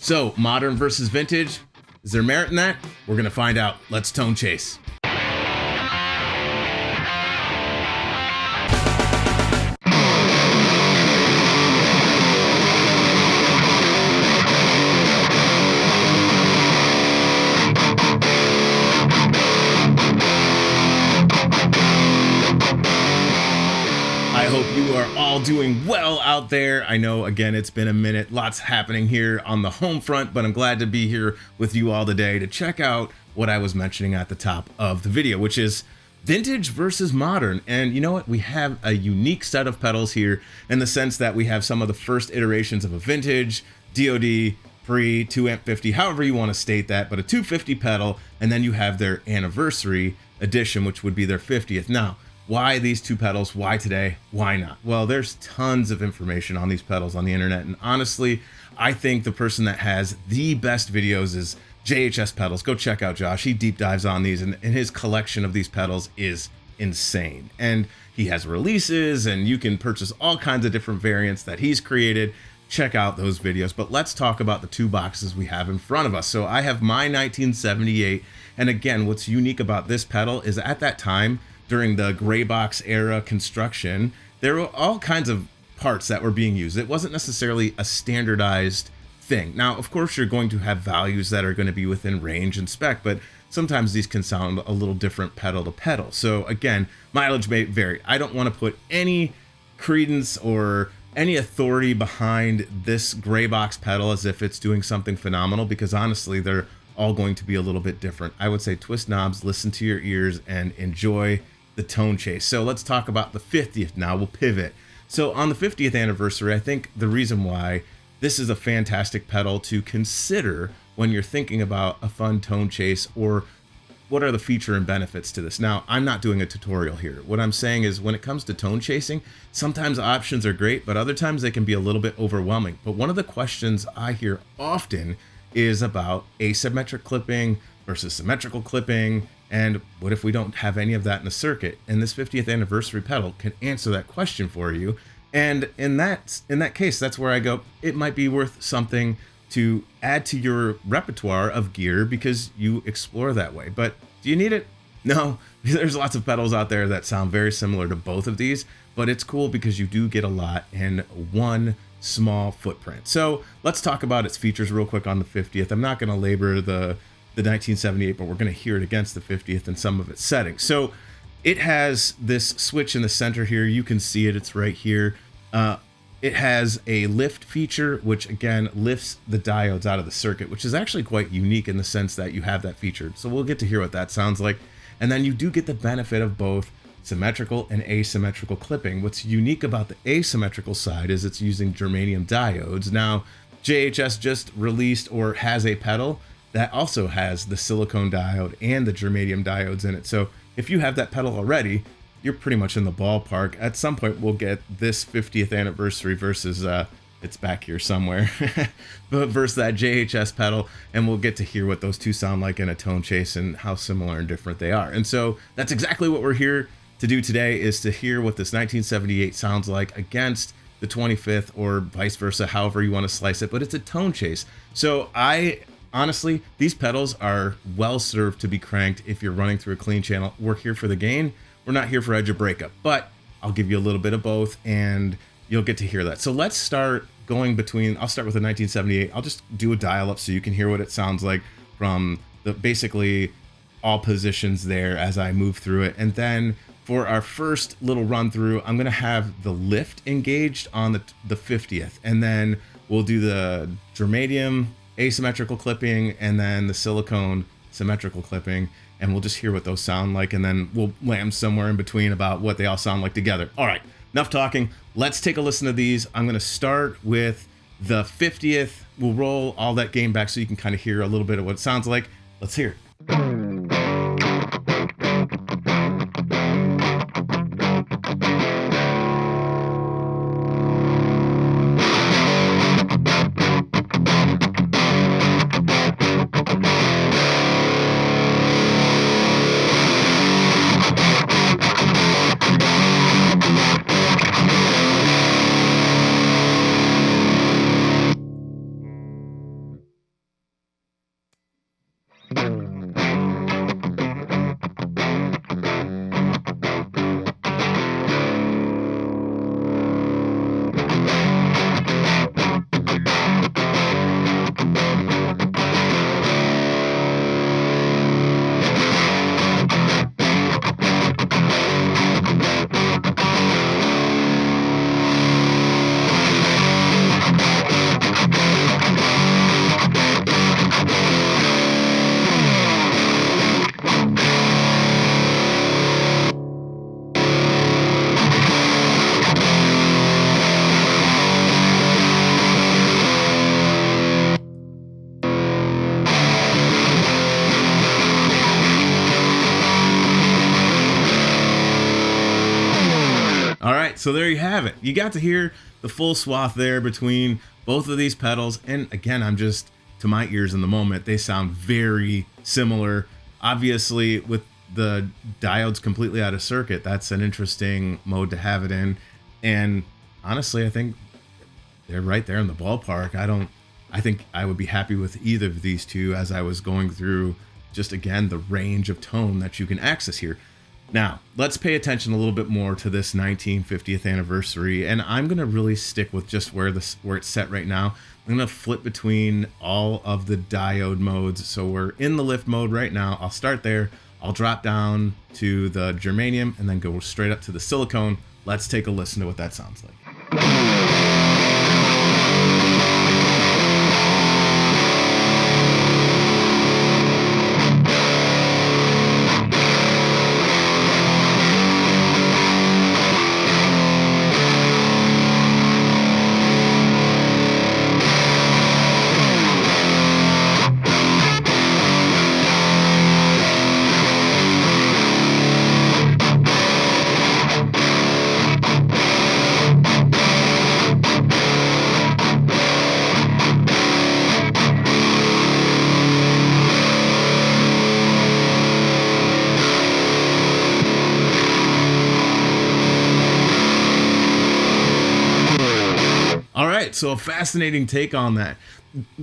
So, modern versus vintage, is there merit in that? We're gonna find out. Let's tone chase. I hope you are all doing well out there. I know, again, it's been a minute. Lots happening here on the home front, but I'm glad to be here with you all today to check out what I was mentioning at the top of the video, which is vintage versus modern. And you know what? We have a unique set of pedals here in the sense that we have some of the first iterations of a vintage, DOD, pre, 2 amp 50, however you want to state that, but a 250 pedal, and then you have their anniversary edition, which would be their 50th. Now, why these two pedals? Why today? Why not? Well, there's tons of information on these pedals on the internet, and honestly, I think the person that has the best videos is JHS Pedals. Go check out Josh. He deep dives on these, and his collection of these pedals is insane. And he has releases, and you can purchase all kinds of different variants that he's created. Check out those videos. But let's talk about the two boxes we have in front of us. So I have my 1978, and again, what's unique about this pedal is at that time, during the gray box era construction, there were all kinds of parts that were being used. It wasn't necessarily a standardized thing. Now, of course, you're going to have values that are going to be within range and spec, but sometimes these can sound a little different pedal to pedal. So again, mileage may vary. I don't want to put any credence or any authority behind this gray box pedal as if it's doing something phenomenal, because honestly, they're all going to be a little bit different. I would say twist knobs, listen to your ears, and enjoy the tone chase. So let's talk about the 50th now. We'll pivot. So on the 50th anniversary, I think the reason why this is a fantastic pedal to consider when you're thinking about a fun tone chase, or what are the feature and benefits to this. Now, I'm not doing a tutorial here. What I'm saying is when it comes to tone chasing, sometimes options are great, but other times they can be a little bit overwhelming. But one of the questions I hear often is about asymmetric clipping versus symmetrical clipping, and what if we don't have any of that in the circuit? And this 50th anniversary pedal can answer that question for you. And in that case, that's where I go, it might be worth something to add to your repertoire of gear because you explore that way. But do you need it? No, there's lots of pedals out there that sound very similar to both of these, but it's cool because you do get a lot in one small footprint. So let's talk about its features real quick on the 50th. I'm not going to labor the 1978, but we're going to hear it against the 50th in some of its settings. So it has this switch in the center here. You can see it. It's right here. It has a lift feature, which again lifts the diodes out of the circuit, which is actually quite unique in the sense that you have that featured. So we'll get to hear what that sounds like. And then you do get the benefit of both symmetrical and asymmetrical clipping. What's unique about the asymmetrical side is it's using germanium diodes. Now, JHS just released or has a pedal that also has the silicone diode and the germanium diodes in it. So if you have that pedal already, you're pretty much in the ballpark. At some point, we'll get this 50th anniversary versus, it's back here somewhere, but versus that JHS pedal, and we'll get to hear what those two sound like in a tone chase and how similar and different they are. And so that's exactly what we're here to do today, is to hear what this 1978 sounds like against the 25th, or vice versa, however you want to slice it, but it's a tone chase. So honestly, these pedals are well served to be cranked if you're running through a clean channel. We're here for the gain. We're not here for edge of breakup, but I'll give you a little bit of both and you'll get to hear that. So let's start going between, I'll start with the 1978. I'll just do a dial up so you can hear what it sounds like from the basically all positions there as I move through it. And then for our first little run through, I'm gonna have the lift engaged on the 50th, and then we'll do the germanium asymmetrical clipping and then the silicone symmetrical clipping, and we'll just hear what those sound like, and then we'll land somewhere in between about what they all sound like together. All right, enough talking. Let's take a listen to these. I'm gonna start with the 50th. We'll roll all that gain back so you can kind of hear a little bit of what it sounds like. Let's hear it. So there you have it. You got to hear the full swath there between both of these pedals. And again, I'm just, to my ears in the moment, they sound very similar. Obviously, with the diodes completely out of circuit, that's an interesting mode to have it in. And honestly, I think they're right there in the ballpark. I think I would be happy with either of these two as I was going through just, again, the range of tone that you can access here. Now, let's pay attention a little bit more to this 1950th anniversary, and I'm going to really stick with just where it's set right now. I'm going to flip between all of the diode modes. So we're in the lift mode right now. I'll start there. I'll drop down to the germanium and then go straight up to the silicone. Let's take a listen to what that sounds like. So a fascinating take on that.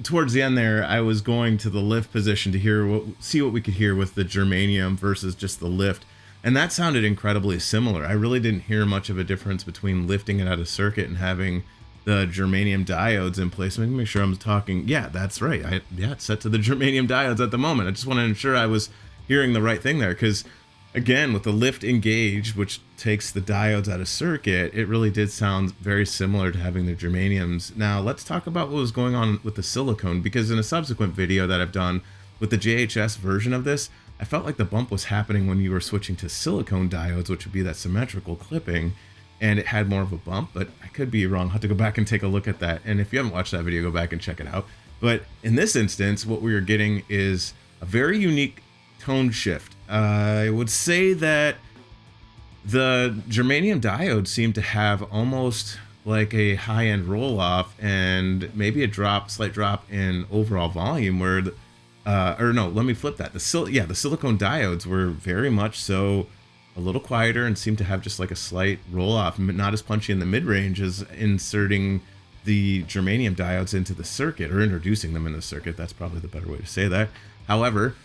Towards the end there, I was going to the lift position to see what we could hear with the germanium versus just the lift. And that sounded incredibly similar. I really didn't hear much of a difference between lifting it out of circuit and having the germanium diodes in place. Let me make sure I'm talking. Yeah, that's right. It's set to the germanium diodes at the moment. I just want to ensure I was hearing the right thing there, because again, with the lift engaged, which takes the diodes out of circuit, it really did sound very similar to having the germaniums. Now, let's talk about what was going on with the silicone, because in a subsequent video that I've done with the JHS version of this, I felt like the bump was happening when you were switching to silicone diodes, which would be that symmetrical clipping, and it had more of a bump, but I could be wrong. I'll have to go back and take a look at that. And if you haven't watched that video, go back and check it out. But in this instance, what we are getting is a very unique tone shift. I would say that the germanium diodes seem to have almost like a high-end roll-off and maybe a slight drop in overall volume, where let me flip that. The silicone diodes were very much so a little quieter and seemed to have just like a slight roll-off, not as punchy in the mid-range as inserting the germanium diodes into the circuit, or introducing them in the circuit. That's probably the better way to say that. However,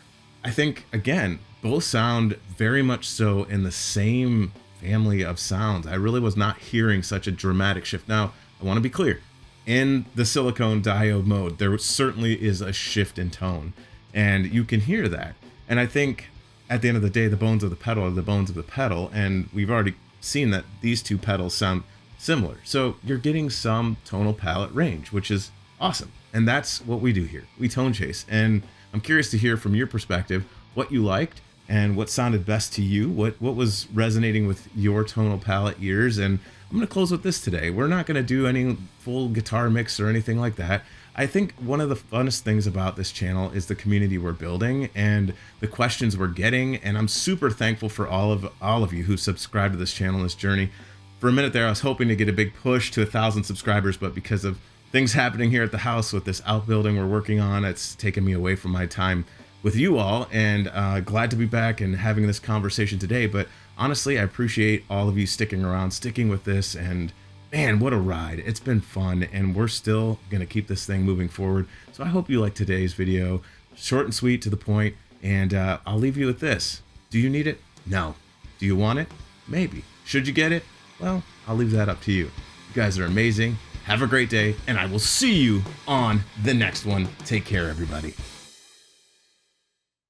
I think, again, both sound very much so in the same family of sounds. I really was not hearing such a dramatic shift. Now, I want to be clear. In the silicone diode mode, there certainly is a shift in tone, and you can hear that. And I think at the end of the day, the bones of the pedal are the bones of the pedal, and we've already seen that these two pedals sound similar. So you're getting some tonal palette range, which is awesome. And that's what we do here. We tone chase. And I'm curious to hear from your perspective what you liked and what sounded best to you, what was resonating with your tonal palette ears. And I'm going to close with this today. We're not going to do any full guitar mix or anything like that. I think one of the funnest things about this channel is the community we're building and the questions we're getting. And I'm super thankful for all of you who subscribed to this channel and this journey. For a minute there, I was hoping to get a big push to 1,000 subscribers, but because of things happening here at the house with this outbuilding we're working on, it's taken me away from my time with you all, and glad to be back and having this conversation today. But honestly, I appreciate all of you sticking around, sticking with this, and man, what a ride. It's been fun, and we're still gonna keep this thing moving forward. So I hope you liked today's video. Short and sweet, to the point, and I'll leave you with this. Do you need it? No. Do you want it? Maybe. Should you get it? Well, I'll leave that up to you. You guys are amazing. Have a great day, and I will see you on the next one. Take care, everybody.